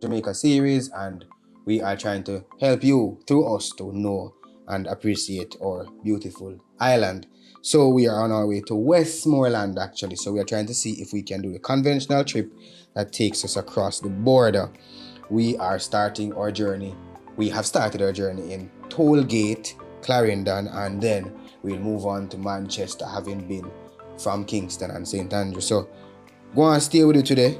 Jamaica Series, and we are trying to help you through us to know and appreciate our beautiful island. So we are on our way to Westmoreland actually. So we are trying to see if we can do the conventional trip that takes us across the border. We are starting our journey. We have started our journey in Toll Gate Clarendon, and then we'll move on to Manchester, having been from Kingston and St. Andrew. So go and stay with you today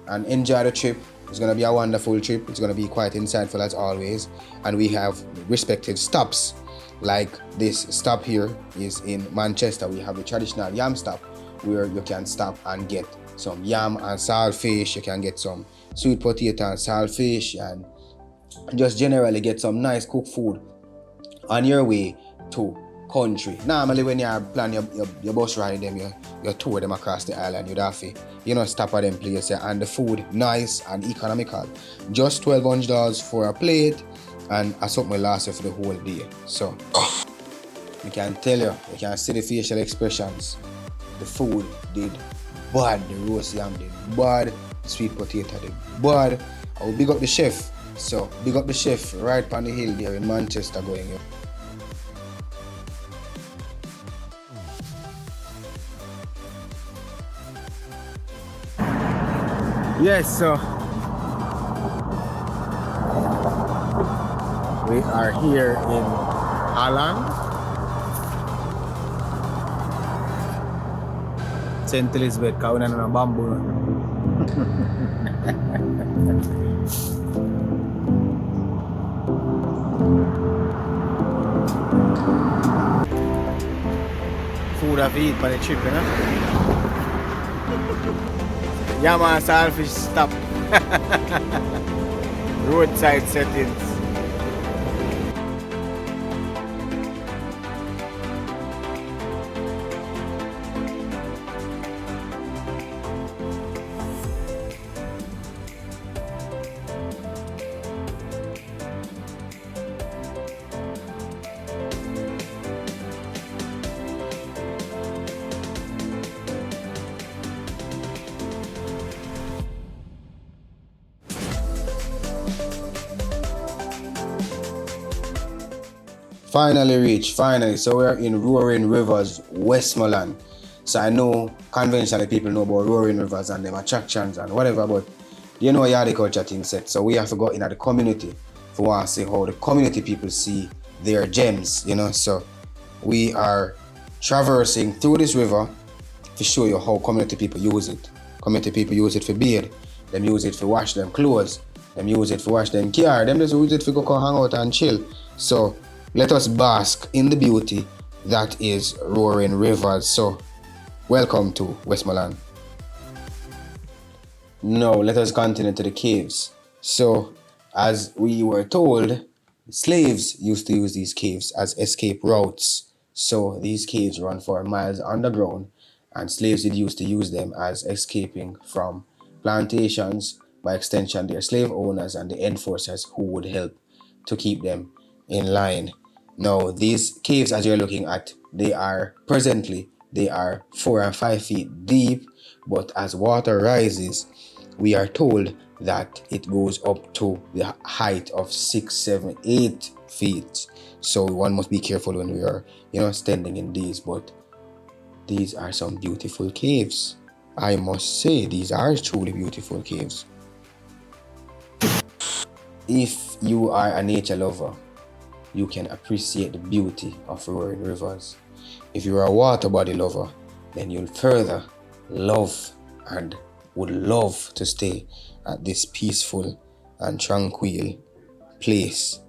and enjoy the trip. It's going to be a wonderful trip. It's going to be quite insightful as always. And we have respective stops. Like this stop here is in Manchester. We have the traditional Yam Stop, where you can stop and get some yam and saltfish. You can get some sweet potato and saltfish, and just generally get some nice cooked food on your way to country. Normally when you plan your bus ride them, you tour them across the island, you'd have to, stop at them places, and the food nice and economical. Just $1,200 for a plate, and that's something will last you for the whole day. So I can tell you can see the facial expressions. The food did bad, the roast yam did bad, the sweet potato did bad. I will big up the chef. So big up the chef right on the hill there in Manchester going here. Yes, so we are here in Holland, St. Elizabeth, kawinan na ng bamboo. Food I eat for the trip, Yam and saltfish stop. Roadside settings. Finally. So we're in Roaring Rivers, Westmoreland. So I know conventionally people know about Roaring Rivers and them attractions and whatever, but you know Yaadi culture thing set. So we have to go in at the community for one to see how the community people see their gems, So we are traversing through this river to show you how community people use it. Community people use it for bathe, them use it for wash them clothes, them use it for wash them car, them just use it for go hang out and chill. So let us bask in the beauty that is Roaring Rivers. So, welcome to Westmoreland. Now, let us continue to the caves. So, as we were told, slaves used to use these caves as escape routes. So, these caves run for miles underground, and slaves did used to use them as escaping from plantations, by extension, their slave owners and the enforcers who would help to keep them in line. Now, these caves, as you're looking at, they are 4 and 5 feet deep, but as water rises, we are told that it goes up to the height of 6, 7, 8 feet. So one must be careful when we are, standing in these, but these are some beautiful caves. I must say, these are truly beautiful caves. If you are a nature lover, you can appreciate the beauty of roaring rivers. If you are a water body lover, then you'll further love and would love to stay at this peaceful and tranquil place.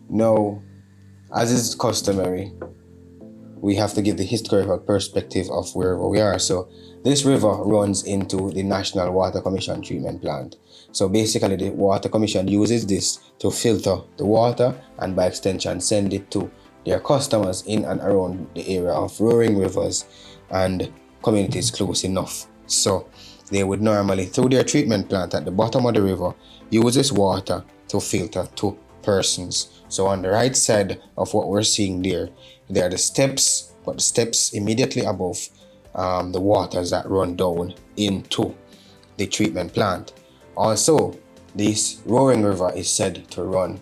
Now, as is customary, we have to give the historical perspective of wherever we are. So this river runs into the National Water Commission treatment plant. So basically the Water Commission uses this to filter the water and by extension send it to their customers in and around the area of roaring rivers and communities close enough. So they would normally, through their treatment plant at the bottom of the river, use this water to filter to persons. So on the right side of what we're seeing there are the steps, but the steps immediately above the waters that run down into the treatment plant. Also, this roaring river is said to run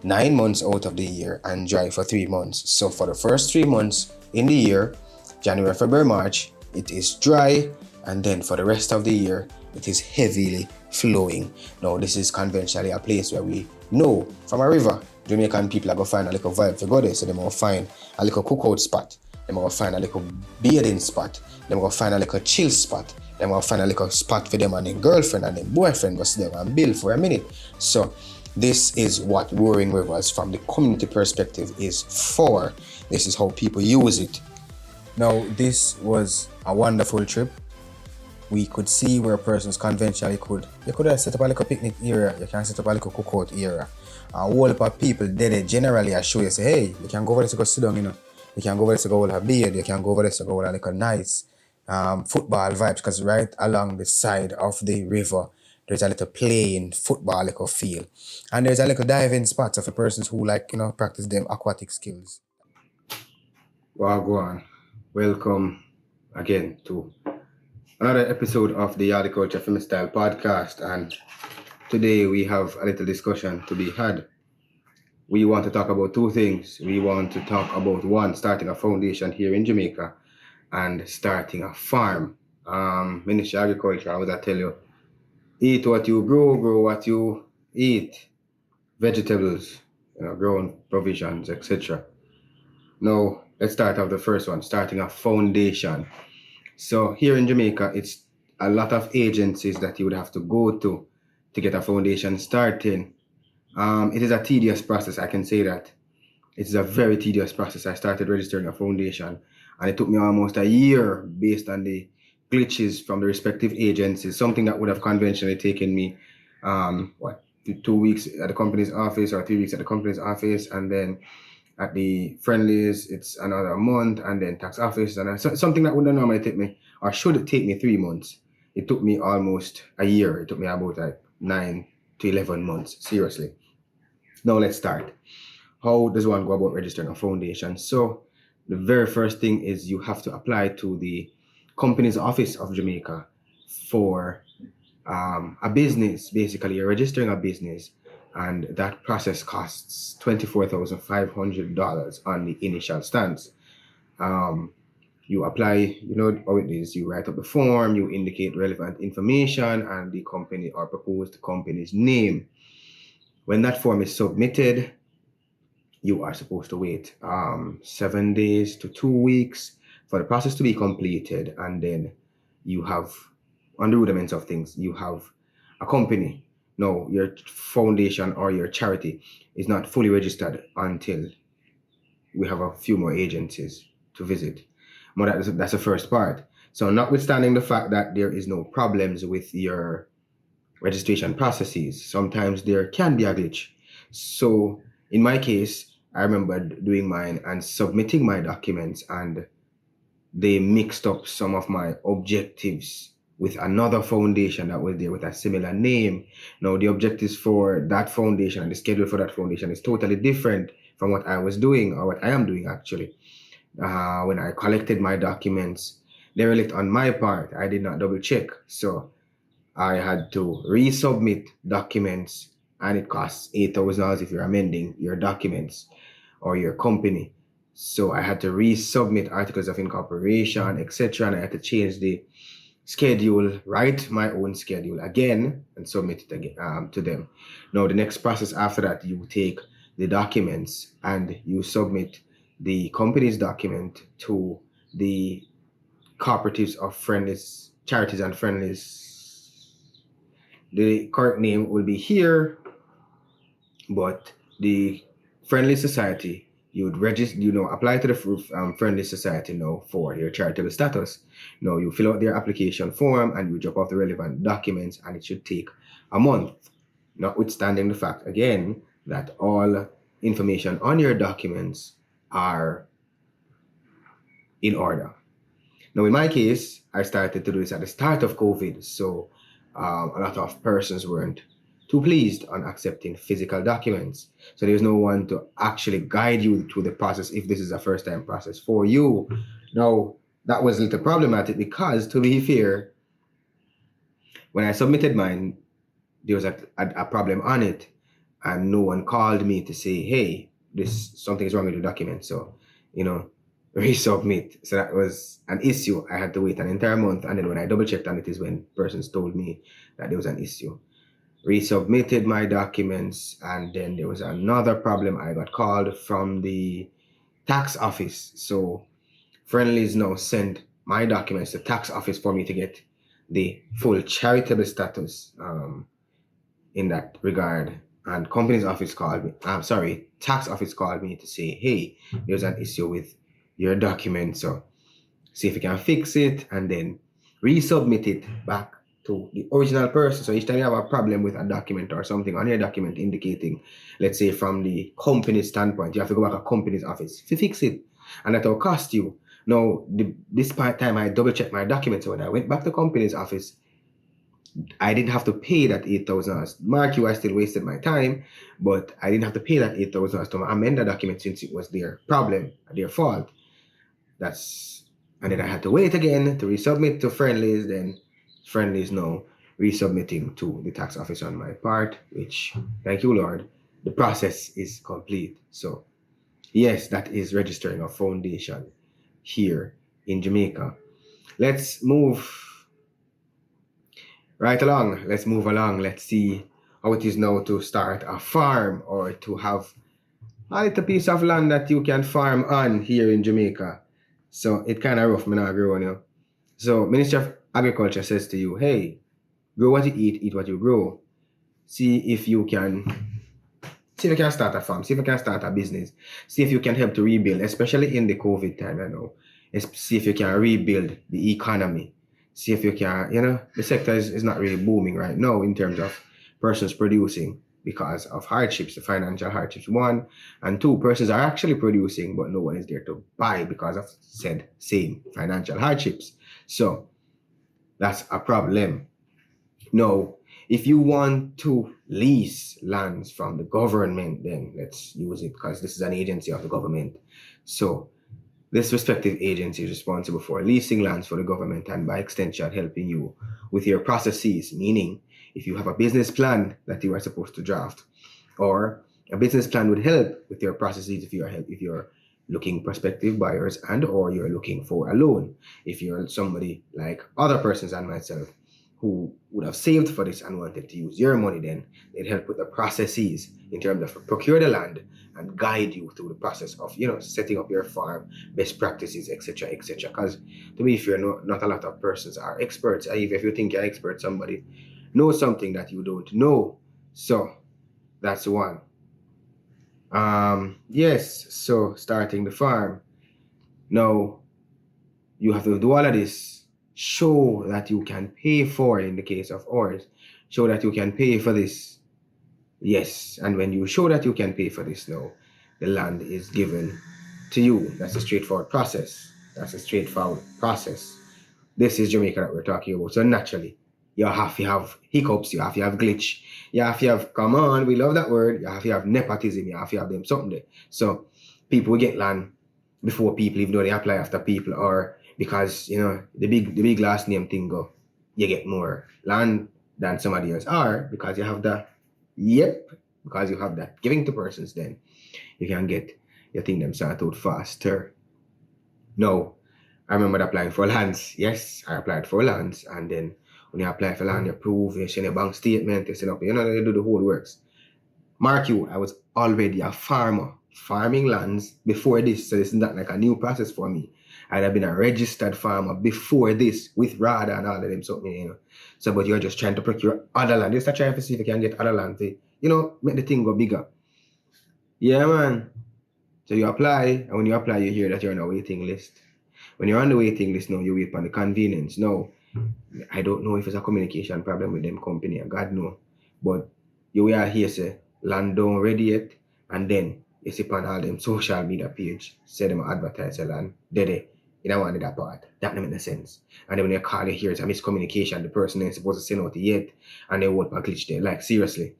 9 months out of the year and dry for 3 months. So for the first 3 months in the year, January, February, March, it is dry, and then for the rest of the year, it is heavily flowing. Now, this is conventionally a place where we know from a river, Jamaican people are going to find a little vibe to go there. So they will find a little cookout spot, they will find a little bathing spot, they will find a little chill spot, they will find a little spot for them and their girlfriend and their boyfriend go sit there and build for a minute. So this is what roaring rivers from the community perspective is for. This is how people use it. Now, this was a wonderful trip. We could see where persons conventionally you could have set up a little picnic area, you can set up a little cookout area. A whole lot of people there generally show you, say, hey, you can go over there to go sit down, you can go over there to go with a beard, you can go over there to go with a little nice football vibes, because right along the side of the river, there's a little playing football little field. And there's a little diving spot for persons who practice them aquatic skills. Wagwan, welcome again to another episode of the Yaadi Culture Fimi Style podcast, and today we have a little discussion to be had. We want to talk about two things. We want to talk about one, starting a foundation here in Jamaica, and starting a farm. Ministry of Agriculture, I would tell you, eat what you grow what you eat, vegetables, growing provisions, etc. Now, let's start off the first one, starting a foundation. So here in Jamaica, it's a lot of agencies that you would have to go to get a foundation starting. It is a tedious process, I can say that. It is a very tedious process. I started registering a foundation, and it took me almost a year based on the glitches from the respective agencies, something that would have conventionally taken me 2 weeks at the company's office or 3 weeks at the company's office, and then at the friendlies it's another month, and then tax office, and something that would normally take me, or should take me 3 months, it took me almost a year. It took me about 9 to 11 months, seriously. Now let's start. How does one go about registering a foundation? So the very first thing is you have to apply to the company's office of Jamaica for a business. Basically, you're registering a business, and that process costs $24,500 on the initial stance. You apply, how it is. You write up the form, you indicate relevant information and the company or proposed company's name. When that form is submitted, you are supposed to wait 7 days to 2 weeks for the process to be completed, and then you have, on the rudiments of things, you have a company. No, your foundation or your charity is not fully registered until we have a few more agencies to visit. But that's the first part. So notwithstanding the fact that there is no problems with your registration processes, sometimes there can be a glitch. So in my case, I remember doing mine and submitting my documents, and they mixed up some of my objectives with another foundation that was there with a similar name. Now, the objectives for that foundation and the schedule for that foundation is totally different from what I was doing, or what I am doing actually. When I collected my documents, derelict on my part, I did not double check. So I had to resubmit documents, and it costs $8,000 if you're amending your documents or your company. So I had to resubmit articles of incorporation, etc., and I had to change the schedule, write my own schedule again, and submit it again to them. Now, the next process after that, you take the documents and you submit the company's document to the cooperatives of friendlies, charities and friendlies. The correct name will be here, but the Friendly Society, you would register, apply to the Friendly Society now for your charitable status. You fill out their application form and you drop off the relevant documents, and it should take a month, notwithstanding the fact, again, that all information on your documents are in order. Now, in my case, I started to do this at the start of COVID, so a lot of persons weren't too pleased on accepting physical documents. So there's no one to actually guide you through the process if this is a first-time process for you. Now, that was a little problematic because, to be fair, when I submitted mine, there was a problem on it, and no one called me to say, hey, something is wrong with the document. So, resubmit. So that was an issue. I had to wait an entire month, and then when I double checked on it is when persons told me that there was an issue. Resubmitted my documents, and then there was another problem. I got called from the tax office. So Friendlies now sent my documents to tax office for me to get the full charitable status in that regard. And company's office called me. Tax office called me to say, hey, there's an issue with your document, so see if you can fix it and then resubmit it back to the original person. So each time you have a problem with a document or something on your document indicating, let's say from the company's standpoint, you have to go back to company's office to fix it, and that will cost you. Now, this time I double checked my documents, so when I went back to company's office, I didn't have to pay that $8,000. Mark you, I still wasted my time, but I didn't have to pay that $8,000 to amend the document since it was their problem, their fault. And then I had to wait again to resubmit to Friendlies. Then Friendlies now resubmitting to the tax office on my part, which, thank you, Lord, the process is complete. So yes, that is registering a foundation here in Jamaica. Let's move right along. Let's move along. Let's see how it is now to start a farm or to have a little piece of land that you can farm on here in Jamaica. So it kind of rough, me not grow, So Ministry of Agriculture says to you, hey, grow what you eat what you grow. See if you can start a farm, see if you can start a business, see if you can help to rebuild, especially in the COVID time, see if you can rebuild the economy, see if you can, the sector is not really booming right now in terms of persons producing because of hardships, the financial hardships, 1, and 2, persons are actually producing, but no one is there to buy because of said same financial hardships. So that's a problem. Now, if you want to lease lands from the government, then let's use it because this is an agency of the government. So this respective agency is responsible for leasing lands for the government and by extension helping you with your processes, meaning if you have a business plan that you are supposed to draft, or a business plan would help with your processes if you're looking prospective buyers and or you're looking for a loan. If you're somebody like other persons and myself who would have saved for this and wanted to use your money, then they'd help with the processes in terms of procure the land and guide you through the process of setting up your farm, best practices, etc., etc. Because to be fair, not a lot of persons are experts. Even if you think you're expert, somebody knows something that you don't know. So that's one. Yes, so starting the farm. Now you have to do all of this. Show that you can pay for it in the case of ours. Show that you can pay for this. Yes, and when you show that you can pay for this now, the land is given to you. That's a straightforward process. This is Jamaica that we're talking about. So naturally, you have to have hiccups, you have to have glitch, you have to have, come on, we love that word, you have to have nepotism, you have to have them something there. So people will get land before people, even though they apply after people, or because the big last name thing go, you get more land than somebody else, or because you have that, because you have that giving to persons, then you can get your thing them started out faster. No, I remember applying for lands. Yes, I applied for lands, and then when you apply for land, you prove, you send a bank statement, you send up, they do the whole works. Mark you, I was already a farmer, farming lands before this, so this is not like a new process for me. I'd have been a registered farmer before this with RADA and all of them something, So, but you're just trying to procure other land. Just trying to see if you can get other land to, make the thing go bigger. Yeah, man. So you apply, and when you apply, you hear that you're on a waiting list. When you're on the waiting list now, you wait on the convenience. Now, I don't know if it's a communication problem with them company, God know. But you are here say, land don't ready yet, and then you see on all them social media page, say them advertise the land, they you don't want that part. That don't make no sense. And then when you call it here, it's a miscommunication, the person ain't supposed to send out yet, and they won't glitch there. Like seriously.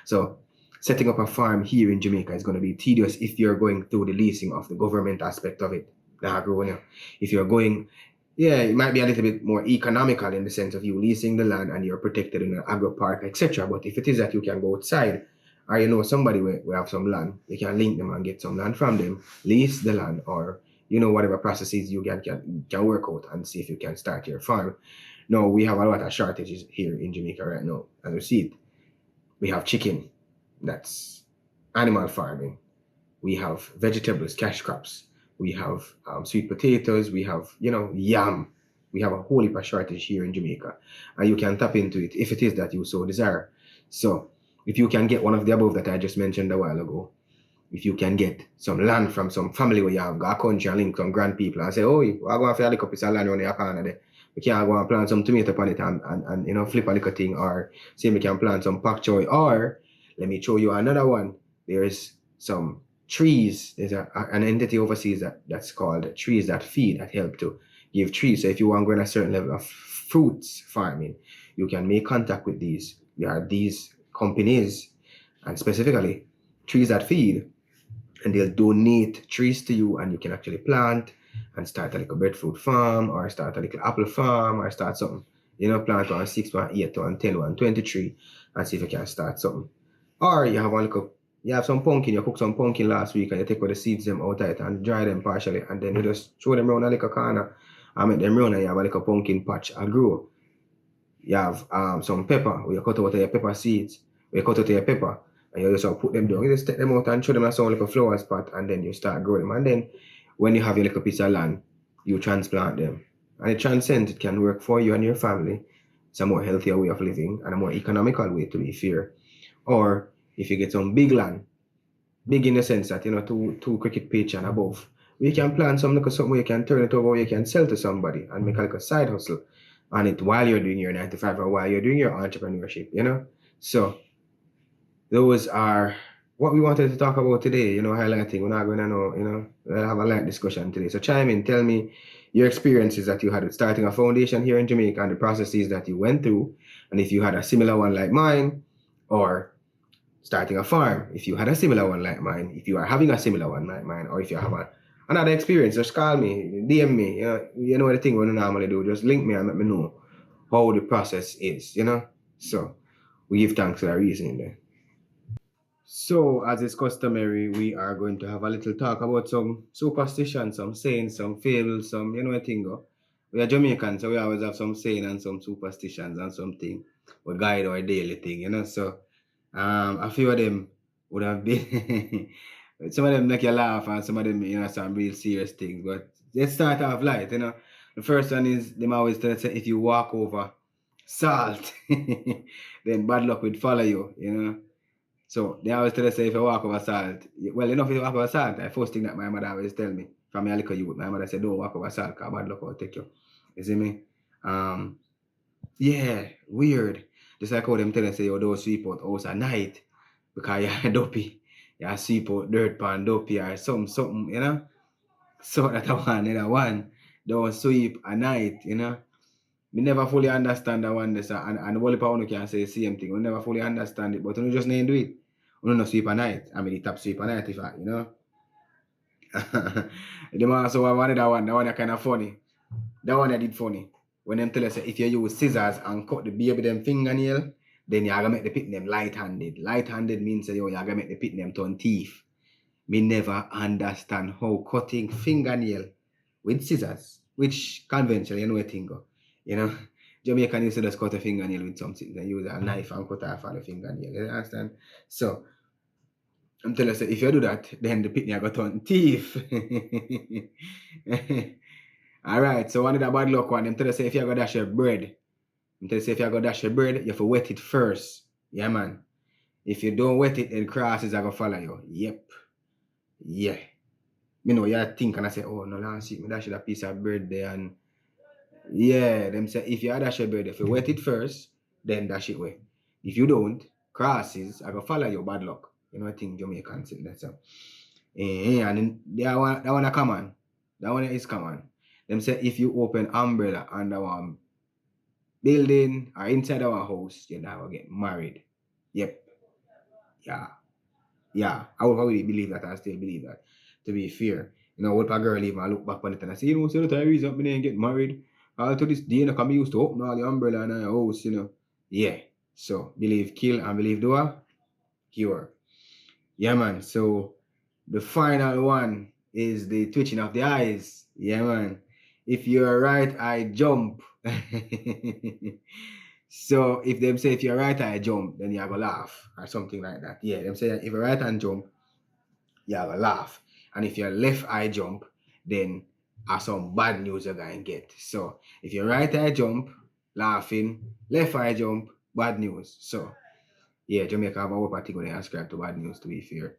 So setting up a farm here in Jamaica is going to be tedious if you're going through the leasing of the government aspect of it. If you're going, yeah, it might be a little bit more economical in the sense of you leasing the land and you're protected in an agro park, etc. But if it is that you can go outside, or you know somebody will have some land, you can link them and get some land from them, lease the land, or you know whatever processes you can work out and see if you can start your farm. No, we have a lot of shortages here in Jamaica right now, as we see it. We have chicken, that's animal farming. We have vegetables, cash crops. We have sweet potatoes. We have, yam. We have a whole heap of shortage here in Jamaica. And you can tap into it if it is that you so desire. So if you can get one of the above that I just mentioned a while ago, if you can get some land from some family where you have got a country and link some grand people and say, oh, I'm going to look up this land on your corner there. We can go and plant some tomato upon it and flip a little thing, or say we can plant some pak choy, or let me show you another one. There's some trees. There's an entity overseas that's called Trees That Feed, that help to give trees. So if you want to go in a certain level of fruits farming, you can make contact with these. There are these companies, and specifically Trees That Feed, and they'll donate trees to you, and you can actually plant and start a little breadfruit farm, or start a little apple farm, or start something. Plant 1, 6, 1, 8, 1, 10, 1, 23, and see if you can start something. Or you have some pumpkin, you cook some pumpkin last week and you take all the seeds them out of it and dry them partially, and then you just throw them around a little corner and make them run, and you have a little pumpkin patch and grow. You have some pepper, where you cut out your pepper seeds, where you cut out your pepper, and you just put them down. You just take them out and throw them in some little flower spot, and then you start growing them. And then when you have your little piece of land, you transplant them. And it transcends, it can work for you and your family. It's a more healthier way of living and a more economical way, to be fair. Or if you get some big land, big in the sense that, two cricket pitch and above, you can plant something where you can turn it over, where you can sell to somebody and make a side hustle on it while you're doing your 9 to 5 or while you're doing your entrepreneurship, So those are what we wanted to talk about today, highlighting. We're not going to we'll have a light discussion today. So chime in, tell me your experiences that you had with starting a foundation here in Jamaica and the processes that you went through. And if you had a similar one like mine, or starting a farm, if you had a similar one like mine, if you are having a similar one like mine, or if you have another experience, just call me, DM me. You know the thing we normally do, just link me and let me know how the process is, So we give thanks for that reasoning there. So, as is customary, we are going to have a little talk about some superstitions, some sayings, some fables, some, thing. We are Jamaican, so we always have some saying and some superstitions and something. We guide our daily thing. So, a few of them would have been, some of them make you laugh, and some of them, some real serious things. But let's start off light, The first one is, them always tell us, if you walk over salt, then bad luck will follow you. So they always tell us, if you walk over salt, well, enough if you walk over salt. The first thing that my mother always tell me, from a little youth, my mother said, don't walk over salt, because bad luck will take you. You see me? Yeah, weird. Just like how them tell us, say, don't sweep out house at night, because you're dopey. You sweep out dirt pan dopey or something, So that one. Don't sweep at night, We never fully understand that one, and all the can say the same thing. We never fully understand it, but we just need to do it. We don't sweep at night. I mean, the top sweep at night, if The man also wanted that one that kind of funny. That one I did funny. When them tell us if you use scissors and cut the baby them fingernail, then you're gonna make the pit them light-handed. Light-handed means you're gonna make the pit them turn teeth. Me never understand how cutting fingernail with scissors, which conventionally a thing go. Jamaican used to just cut a fingernail with something. They use a knife and cut off all the fingernail. You understand? So I'm telling you, if you do that, then the pitney got on teeth. Alright, so one of the bad luck one, I'm telling you, if you go dash your bread, I'm telling you, if you go dash your bread, you have to wet it first. Yeah, man. If you don't wet it, then crosses are going to follow you. Yep. Yeah. Me know you think and I say, oh no last week, me dash you a piece of bread there and yeah, them say if you dash your bread, if you wet it first, then dash it away. If you don't, crosses, I go follow your bad luck. You know I think Jamaican say that so. And then that one a common. That one is common. Them say if you open umbrella under one building or inside our house, you never get married. Yep. Yeah. Yeah. I would probably believe that. I still believe that. To be fair. You know, what a girl even I look back on it and I say, you know, so the reason up and get married. All to this day, you know, come used to open all the umbrella in our house, you know. Yeah. So believe kill and believe do a cure. Yeah man. So the final one is the twitching of the eyes. Yeah man. If your right eye jump. So if them say if your right eye jump, then you have a laugh or something like that. Yeah, them say that if your right hand jump, you have a laugh. And if your left eye jump, then some bad news you're going to get. So if your right eye jump, laughing, left eye jump, bad news. So yeah, Jamaica have a whole party going to ascribe to bad news to be fair.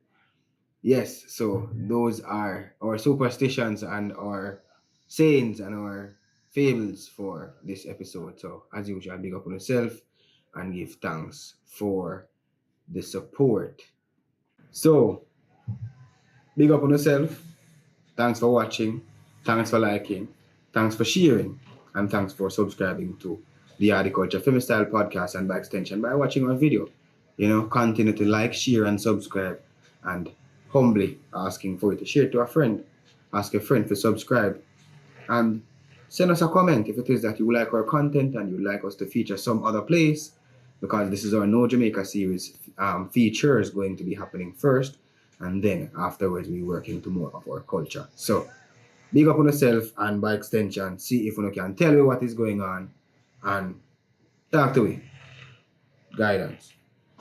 Yes, so those are our superstitions and our sayings and our fables for this episode. So as usual, big up on yourself and give thanks for the support. So big up on yourself. Thanks for watching. Thanks for liking. Thanks for sharing. And thanks for subscribing to the Yaadi Culture Fimi Style podcast and by extension by watching our video. You know, continue to like, share, and subscribe. And humbly asking for you to share to a friend. Ask a friend to subscribe. And send us a comment if it is that you like our content and you'd like us to feature some other place. Because this is our KNOW Jamaica series features going to be happening first. And then afterwards, we work into more of our culture. So, big up on yourself and by extension, see if you can tell me what is going on and talk to me. Guidance.